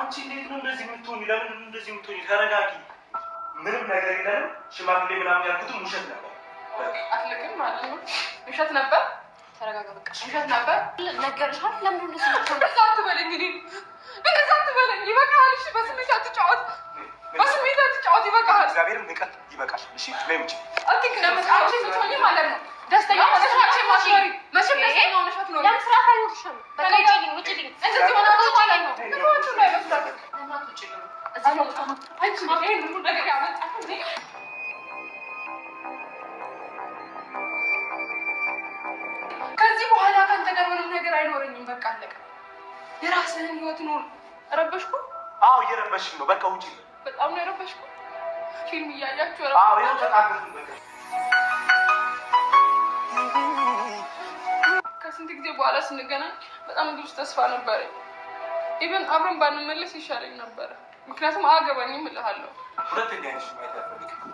አንቺ እንዴት ነው እንደዚህ የምትሆኚ? ለምን እንደዚህ የምትሆኚ? ተረጋጊ። ምንም ነገር የለም። ሽማግሌ ምናምን ያልኩትም ውሸት ነበር። አትልቅም ማለት ነው። ውሸት ነበር። ተረጋጋ በቃ። ውሸት ነበር ነገርሻል። ለምን እንደዚህ ነው? እንደዛ አትበለኝ። እንደዛ አትበለኝ። ይበቃል። እሺ በስሜት አትጫወት። በስሜት አትጫወት። ይበቃል። እግዚአብሔርን ንቀት ይበቃል። እሺ ነይ ውጪ። አንቺ ስትሆኚ ማለት ነው ደስተኛ ሆነሽ አንቺ ማሽሪ መቼም ደስተኛ ሆነሽ አትኖሪ። ለምን ስራ አይኖርሽም? በቃ ውጪልኝ። እንደዚህ ሆነ ማለት ነው። ምክንያቱም ላይ መስራት እናት ውጪልኝ። እዚህ ነው አንቺ ይሄን ሁሉ ነገር ያመጣው እንዴ? ከዚህ በኋላ ካንተ ጋር ምንም ነገር አይኖረኝም። በቃ አለቀ። የራስህን ህይወት ኑር። ረበሽኩ? አዎ እየረበሽኝ ነው። በቃ ውጪ። በጣም ነው የረበሽኩ። ፊልም እያያችሁ አዎ ይኸው ተጣጣፍን። በቃ ከስንት ጊዜ በኋላ ስንገናኝ በጣም ብዙ ተስፋ ነበረኝ። ኢቨን አብረን ባንመለስ ይሻለኝ ነበረ። ምክንያቱም አያገባኝም እልሃለሁ። ሁለተኛ ነሽ ማየት አልፈልግም።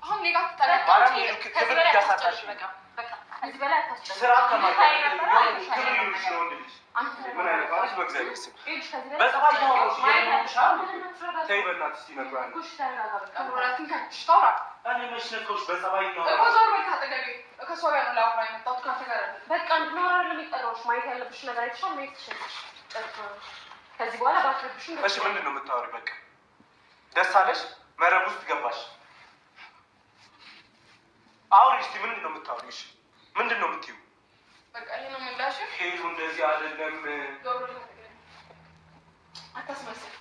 አሁን እኔ ጋር ትጠላኝ። ክብር እያሳጣሽ በቃ ከዚህ በላይ አታስጨርሽ። ስራ ከማለት ክብር ይኑርሽ ነው እንዴ? ምን አይነት ባለሽ? በእግዚአብሔር ስም በጸባይ ታወራሽ ይሻል። ተይ በእናትሽ እስኪ ነግሯል። ክብራትን ከሽ ታውራ እኔ መች ነካሁሽ? በጸባይ ነው እኮ ዞር በል ካጠገቤ። ከእሷ ጋር ነው ላውራ የመጣሁት ካንተ ጋር አይደለም። በቃ እንድናወራ ለሚጠራውሽ ማየት ያለብሽ ነገር አይተሻል። ማየት ትችላለሽ። ከዚህ በኋላ ባትረብሽ። እሺ ምንድን ነው የምታወሪው? በቃ ደስ አለሽ? መረብ ውስጥ ገባሽ? አሁን እስኪ ምንድን ነው የምታወሪው? እሺ ምንድን ነው የምትይው? በቃ ይሄ ነው ምላሽ። ሄዱ እንደዚህ አይደለም። ዞር በል አታስመስል።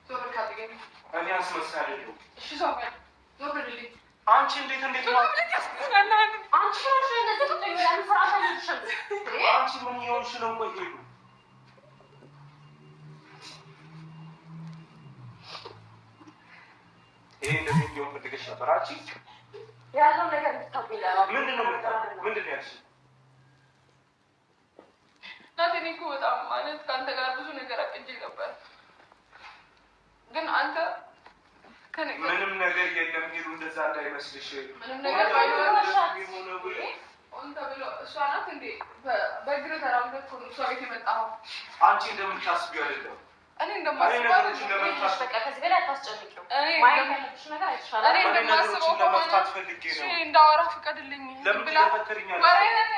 ዞር በል ካጠገቤ። እኔ አስመሳይ አይደለሁም። እሺ ዞር በል ዞር በልልኝ። አንቺ እንዴት ነው አንቺ ነሽ እንደዚህ ቁጥር ያለ ፍራታ ልትሸል። አንቺ ምን ይሆንሽ ነው? ቆይ ሄዱ ይሄ እንደዚህ እንዲሆን ፈልገሽ ነበር አንቺ? ያለው ነገር እንድታውቂኝ ምንድን ነው የምታውቂው? ምንድን ነው ያልሽኝ? እናቴ እኔ እኮ በጣም ማለት ከአንተ ጋር ብዙ ነገር አቅጄ ነበር፣ ግን አንተ ምንም ነገር የለም። ሄዱ እንደዛ እንዳይመስልሽ። ምንም ነገር ባይኖርሽ ሆን ተብሎ እሷ ናት እንዴ በእግር ተራምደህ እኮ ነው እሷ ቤት የመጣኸው። አንቺ እንደምታስቢው አይደለም። እኔ እንደማስበው በቃ ከዚህ በላይ አታስጨንቂው። ማየት ያለብሽ ነገር አይተሻል። እኔ እንደማስበው ለመፍታት ፈልጌ ነው። እንዳወራ ፍቀድልኝ ብላ ወሬህን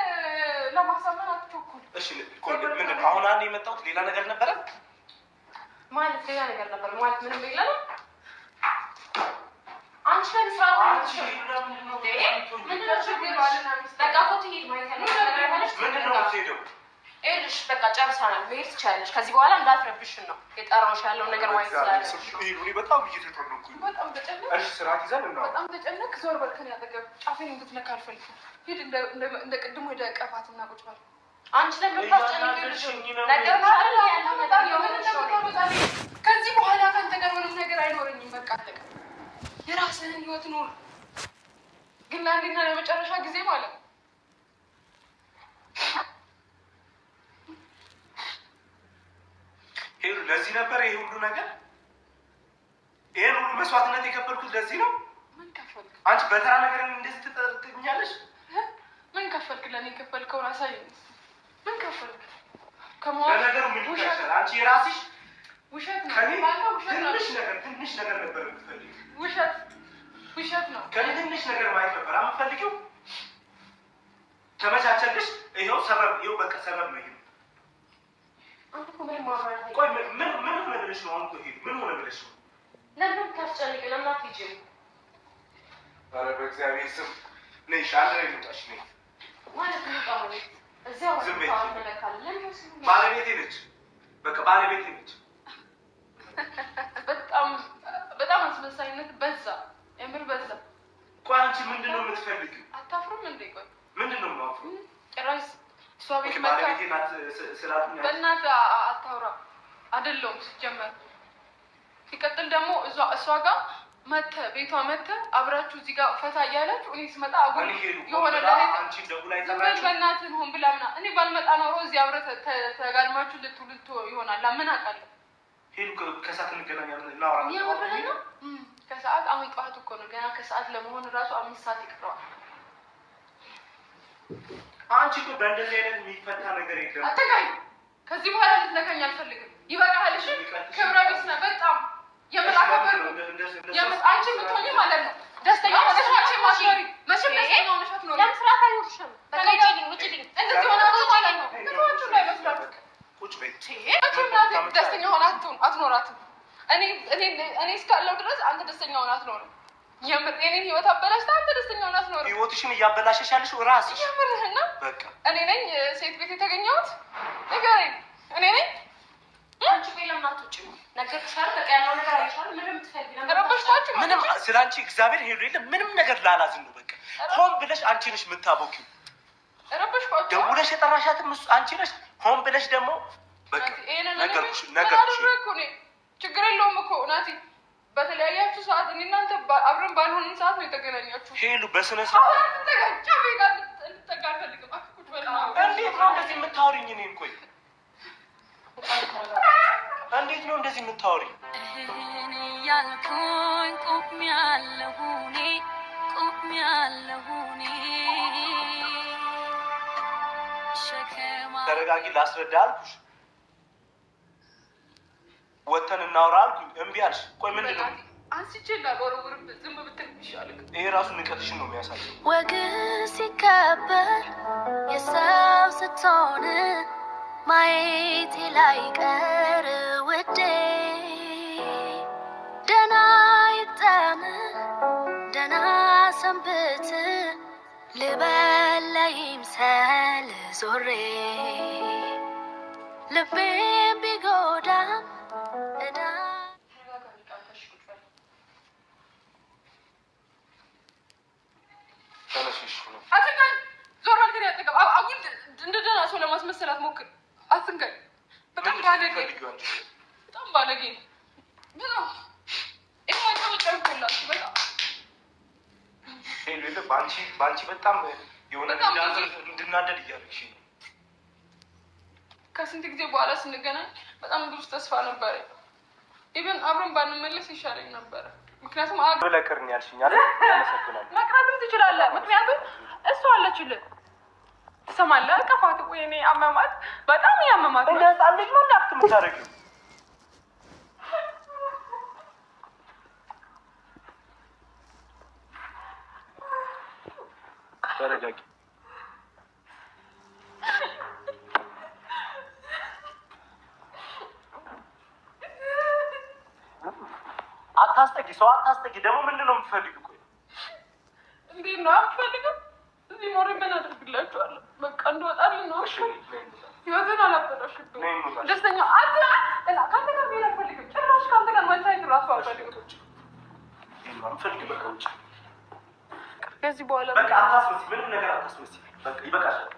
ለማሳመን አትቸኩል። እሺ ምንድን ነው አሁን አንድ የመጣሁት? ሌላ ነገር ነበረ ማለት ሌላ ነገር ነበር ማለት ምንም የለ ነው። አንቺ ላይ ስራ ምንድን ነው ችግር? በቃ እኮ ትሄድ ማየት ያለብሽ ነገር አይተሽ ምንድን ነው የምትሄደው? ይኸውልሽ በቃ ጨርሰናል። መሄድ ትችያለሽ። ከዚህ በኋላ እንዳትረብሽን ነው የጠራሁሽ። ያለውን ነገር ማየት ስላለብሽ በጣም እየተጨነኩኝ። በጣም ተጨነቅ። እሺ ስርዓት ይዘን ነው። በጣም ተጨነቅ። ዞር በል ከእኔ አጠገብ። ጫፌን እንድትነካ አልፈልግም። ሂድ እንደ ቅድሙ ወደ ቀፋትና ቁጭ በል። አንቺ ለምታስጨንቂልሽ ነገር ማለት ያለው ነገር የሆነ ከዚህ በኋላ ካንተ ጋር ምንም ነገር አይኖረኝም። በቃ አለቀ። የራስህን ህይወት ኑር፣ ግን ለአንዴና ለመጨረሻ ጊዜ ማለት ነው። ሄዱ ለዚህ ነበር ይሄ ሁሉ ነገር፣ ይሄን ሁሉ መስዋዕትነት የከፈልኩት ለዚህ ነው። ምን ከፈልክ አንቺ? በተራ ነገር እንደዚህ ትጠርጥኛለሽ? ምን ከፈልክ? ለእኔ ከፈልከውን አሳየኝ። ምን ከፈልክ? ለነገሩ ምን ይሻላል? አንቺ የራስሽ ውሸት ነው። ትንሽ ነገር ነበር የምትፈልጊው። ውሸት ነው። ከኔ ትንሽ ነገር ማየት ነበር የምትፈልጊው። ተመቻቸልሽ። ይኸው ሰበብ፣ ይኸው በቃ ሰበብ ነው። ይሄ አንተ እኮ ምንም ማውራት ቆይ ምን ሆነ ብለሽ ነው? አሁን እኮ ሄዱ ምን ሆነ ብለሽ ነው? ለምን ታስጨንቂ? ለምን አትሄጂም? ኧረ በእግዚአብሔር ስም ነይ፣ አንድ ላይ ልውጣሽ። ነይ ማለት ነው ቃል እዚያው ባለቤቴ ነች። በቃ ባለቤቴ ነች። በጣም አስመሳይነት በዛ፣ የምር በዛ። ቆይ አንቺ ምንድን ነው የምትፈልጊው? አታፍሩም እንዴ? ቆይ ምንድን ነው የማፍሩ? ጭራሽ እሷ ቤት ባለቤቴ ናት ስላልኩኝ በእናትህ አታውራ። አይደለሁም ሲጀመር። ሲቀጥል ደግሞ እሷ ጋር መተህ ቤቷ መተህ አብራችሁ እዚህ ጋር ፈታ እያላችሁ እኔ ስመጣ አጉል የሆነ አንቺ ደውላይ ተባልኩ። በእናትህ ሆን ብላ ምናምን እኔ ባልመጣ ኖሮ እዚህ አብረህ ተጋድማችሁ ልትውልቶ ይሆናል። ምን አውቃለሁ? ሄዱ ከሰዓት እንገናኛለን እናወራ። የምርህ ነው? ከሰዓት አሁን ጠዋት እኮ ነው። ገና ከሰዓት ለመሆን እራሱ 5 ሰዓት ይቀረዋል። አንቺ እኮ በእንደዚህ አይነት የሚፈታ ነገር ነገር የለም። አትጋኝ። ከዚህ በኋላ ልትነካኝ አልፈልግም። ይበቃሃል። እሺ ክብረ ቢስ ነህ በጣም የምላከበር አንቺ የምትሆኚ ማለት ነው። ደስተኛ ሆነሽ መቼም አትኖሪ። መቼም ደስተኛ ሆነሽ አትኖሪ። ለምን ስርዓት አይኖርሽም? በቃ ውጪልኝ። እንደዚህ ሆናችሁ ማለት ነው። ምትዋችሁ ላይ መስላችሁ ቁጭ በይ። ደስተኛ ሆና አትኖራትም። እኔ እስካለው ድረስ አንተ ደስተኛ ሆና አትኖርም። የኔን ህይወት አበላሽተህ አንተ ደስተኛ ሆና አትኖርም። ህይወትሽን እያበላሸሽ ያለሽው እራስሽ። የምርህን ነው? በቃ እኔ ነኝ ሴት ቤት የተገኘሁት? ንገረኝ። እኔ ነኝ? አንቺ ቆይ ለምን አትወጪም? ነገርኩሽ አይደል? በቃ ያለው ነገር አይሻልም? ምንም ትፈልጊ ነው? ረበሽታችሁ ምንም ስለአንቺ እግዚአብሔር ሄዶ የለም ምንም ነገር ላላዝን ነው። በቃ ሆን ብለሽ አንቺ ነሽ የምታቦኪው። ረበሽኳችሁ። ደውለሽ የጠራሻትም አንቺ ነሽ። ሆን ብለሽ ደግሞ በቃ ነገርኩሽ። ችግር የለውም እኮ ናቲ። በተለያያችሁ ሰዓት እኔ እናንተ አብረን ባልሆንን ሰዓት ነው የተገናኛችሁ። ሄሉ በስነ ስርዓት እንድጠጋ አልፈልግም። አክኩት በላ እንዴት ነው እንደዚህ የምታወሪኝ? እኔን ቆይ እንዴት ነው እንደዚህ የምታወሪኝ? ያልኩኝ ቆሜያለሁ እኔ ተረጋጊ፣ ላስረዳ አልኩሽ። ወተን እናውራ አልኩኝ፣ እምቢ አልሽ። ቆይ ምንድን ነው አንስቼ እንዳልወረውርብህ ዝም ብትል ይሻልህ። ይሄ ራሱ ንቀትሽን ነው የሚያሳየው። ወግ ሲከበር የሰው ስትሆን ማየቴ ላይቀር ውዴ ደህና ይጠም ደህና ሰንብት ልበል ለይምሰል ዞሬ ልቤን ቢጎዳም እዳ አትንካኝ። ዞር በል ከእኔ አጠገብ። አጉል እንደ ደህና ሰው ለማስመሰል አትሞክር። አትንካኝ። በጣም ባለጌ በጣም ባለጌ ነው። በአንቺ በጣም የሆነ እንድናደድ እያደረግሽ ነው። ከስንት ጊዜ በኋላ ስንገናኝ በጣም ብዙ ተስፋ ነበረ። ኢቨን አብረን ባንመለስ ይሻለኝ ነበረ። ምክንያቱም ለቅርን ያልሽኝ አይደል? አመሰግናለሁ። መቅረትም ትችላለህ። ምክንያቱም እሷ አለችልህ። ትሰማለህ? እቀፋት። ወይኔ አመማት፣ በጣም ያመማት። እንደ ህፃን ልጅ ነው እንዳክት የምታደርጊው። ተረጋጊ። አታስጠጊ፣ ሰው አታስጠጊ። ደግሞ ምንድን ነው የምትፈልጊው? ቆይ እንዴት ነው የምትፈልገው? እዚህ ኖሬ ምን አደርግላችኋለሁ? በቃ እንደወጣልኝ ነው። ህይወትን አላበላሽብኝ። ደስተኛ ከአንተ ጋር ቢሆን አልፈልግም። ጭራሽ ከአንተ ጋር መታየት እራሱ አልፈልግም። በቃ ውጭ። ከዚህ በኋላ በቃ አታስመስይ፣ ምንም ነገር አታስመስይ። በቃ ይበቃሻል።